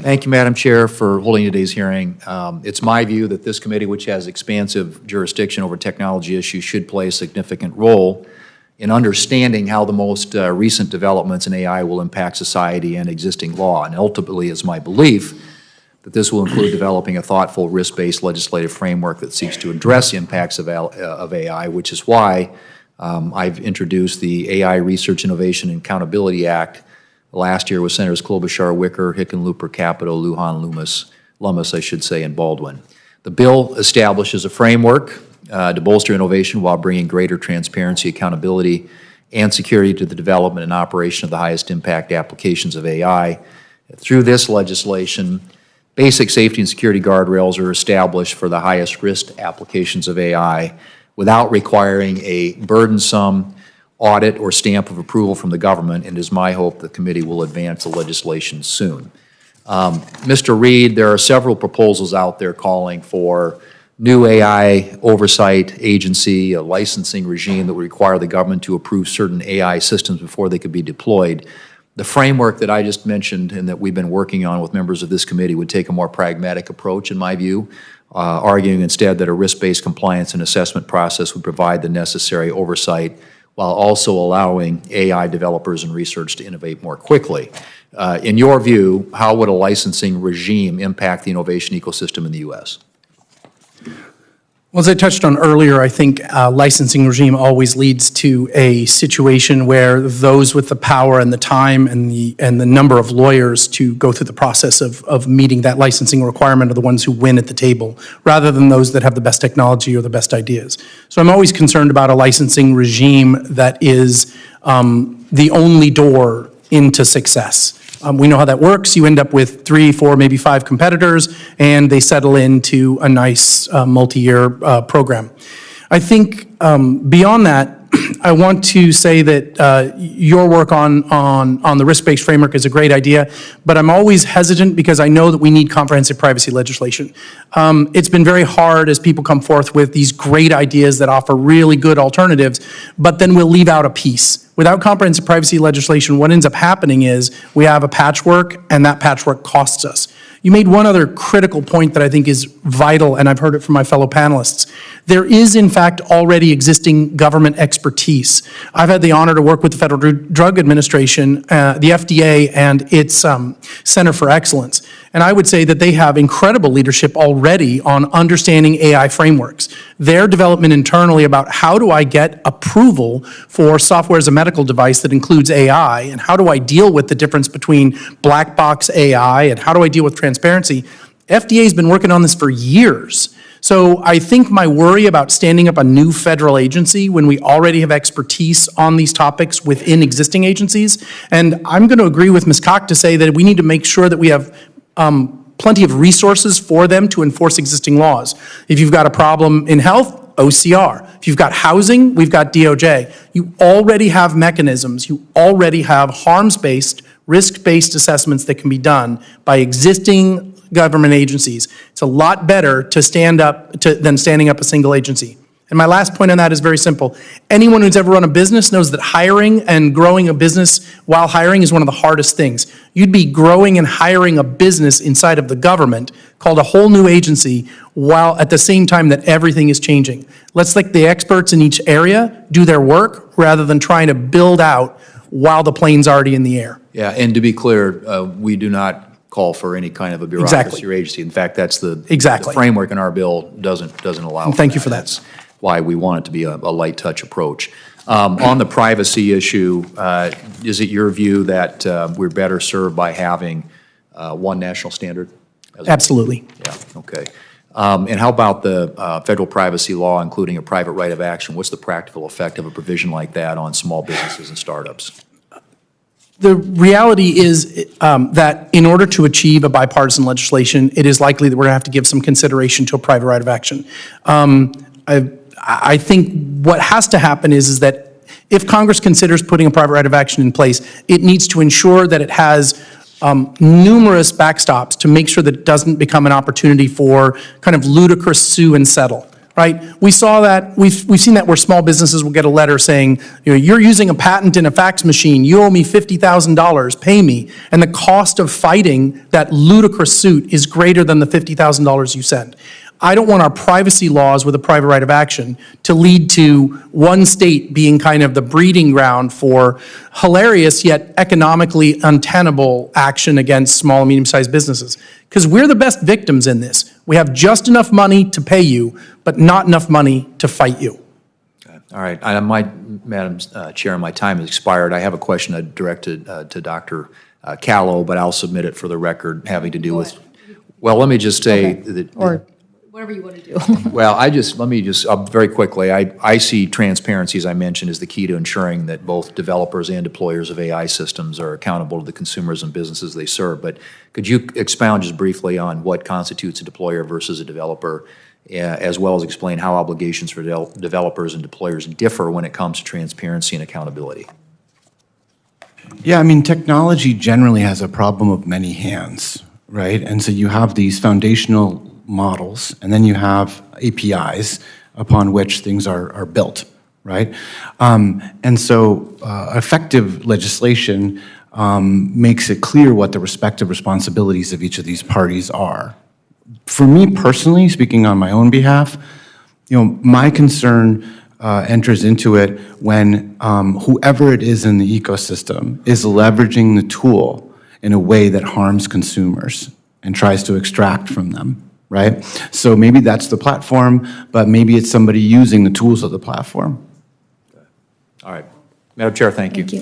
Thank you, Madam Chair, for holding today's hearing. It's my view that this committee, which has expansive jurisdiction over technology issues, should play a significant role in understanding how the most recent developments in AI will impact society and existing law. And ultimately, it's my belief that this will include developing a thoughtful, risk-based legislative framework that seeks to address the impacts of AI, which is why I've introduced the AI Research, Innovation, and Accountability Act last year with Senators Klobuchar, Wicker, Hickenlooper, Capito, Lujan, Lummis, I should say, and Baldwin. The bill establishes a framework to bolster innovation while bringing greater transparency, accountability, and security to the development and operation of the highest impact applications of AI. Through this legislation, basic safety and security guardrails are established for the highest risk applications of AI without requiring a burdensome audit or stamp of approval from the government, and it is my hope the committee will advance the legislation soon. Mr. Reed, there are several proposals out there calling for new AI oversight agency, a licensing regime that would require the government to approve certain AI systems before they could be deployed. The framework that I just mentioned and that we've been working on with members of this committee would take a more pragmatic approach, in my view, arguing instead that a risk-based compliance and assessment process would provide the necessary oversight while also allowing AI developers and research to innovate more quickly. In your view, how would a licensing regime impact the innovation ecosystem in the U.S.? Well, as I touched on earlier, I think a licensing regime always leads to a situation where those with the power and the time and the number of lawyers to go through the process of meeting that licensing requirement are the ones who win at the table, rather than those that have the best technology or the best ideas. So I'm always concerned about a licensing regime that is the only door into success. We know how that works. You end up with 3, 4, maybe 5 competitors, and they settle into a nice multi-year program. I think beyond that, I want to say that your work on the risk-based framework is a great idea, but I'm always hesitant because I know that we need comprehensive privacy legislation. It's been very hard as people come forth with these great ideas that offer really good alternatives, but then we'll leave out a piece. Without comprehensive privacy legislation, what ends up happening is we have a patchwork, and that patchwork costs us. You made one other critical point that I think is vital, and I've heard it from my fellow panelists. There is, in fact, already existing government expertise. I've had the honor to work with the Federal Drug Administration, the FDA, and its Center for Excellence. And I would say that they have incredible leadership already on understanding AI frameworks. Their development internally about how do I get approval for software as a medical device that includes AI, and how do I deal with the difference between black box AI, and how do I deal with transparency? FDA has been working on this for years. So I think my worry about standing up a new federal agency when we already have expertise on these topics within existing agencies, and I'm going to agree with Ms. Koch to say that we need to make sure that we have plenty of resources for them to enforce existing laws. If you've got a problem in health, OCR. If you've got housing, we've got DOJ. You already have mechanisms. You already have harms-based, risk-based assessments that can be done by existing government agencies. It's a lot better to than standing up a single agency. And my last point on that is very simple. Anyone who's ever run a business knows that hiring and growing a business while hiring is one of the hardest things. You'd be growing and hiring a business inside of the government called a whole new agency while at the same time that everything is changing. Let's let the experts in each area do their work rather than trying to build out while the plane's already in the air. Yeah, and to be clear, we do not call for any kind of a bureaucracy or agency. In fact, that's the framework in our bill doesn't allow for Thank you for that. That's why we want it to be a light touch approach. On the privacy issue, is it your view that we're better served by having one national standard? Absolutely. Yeah, okay. And how about the federal privacy law, including a private right of action? What's the practical effect of a provision like that on small businesses and startups? The reality is that in order to achieve a bipartisan legislation, it is likely that we're going to have to give some consideration to a private right of action. I think what has to happen is that if Congress considers putting a private right of action in place, it needs to ensure that it has numerous backstops to make sure that it doesn't become an opportunity for kind of ludicrous sue and settle. right? We saw that, we've seen that where small businesses will get a letter saying, you're using a patent in a fax machine, you owe me $50,000, pay me. And the cost of fighting that ludicrous suit is greater than the $50,000 you send. I don't want our privacy laws with a private right of action to lead to one state being kind of the breeding ground for hilarious yet economically untenable action against small and medium-sized businesses. Because we're the best victims in this. We have just enough money to pay you, but not enough money to fight you. All right, Madam Chair, my time has expired. I have a question directed to Dr. Callow, but I'll submit it for the record having to do with, well, let me just say that. Or whatever you want to do. Well, let me just, very quickly, I see transparency, as I mentioned, as the key to ensuring that both developers and deployers of AI systems are accountable to the consumers and businesses they serve. But could you expound just briefly on what constitutes a deployer versus a developer, as well as explain how obligations for developers and deployers differ when it comes to transparency and accountability? Yeah, I mean, technology generally has a problem of many hands, right? And so you have these foundational models, and then you have APIs upon which things are built, right? And so effective legislation makes it clear what the respective responsibilities of each of these parties are. For me personally, speaking on my own behalf, my concern enters into it when whoever it is in the ecosystem is leveraging the tool in a way that harms consumers and tries to extract from them. Right? So maybe that's the platform, but maybe it's somebody using the tools of the platform. All right. Madam Chair, thank you.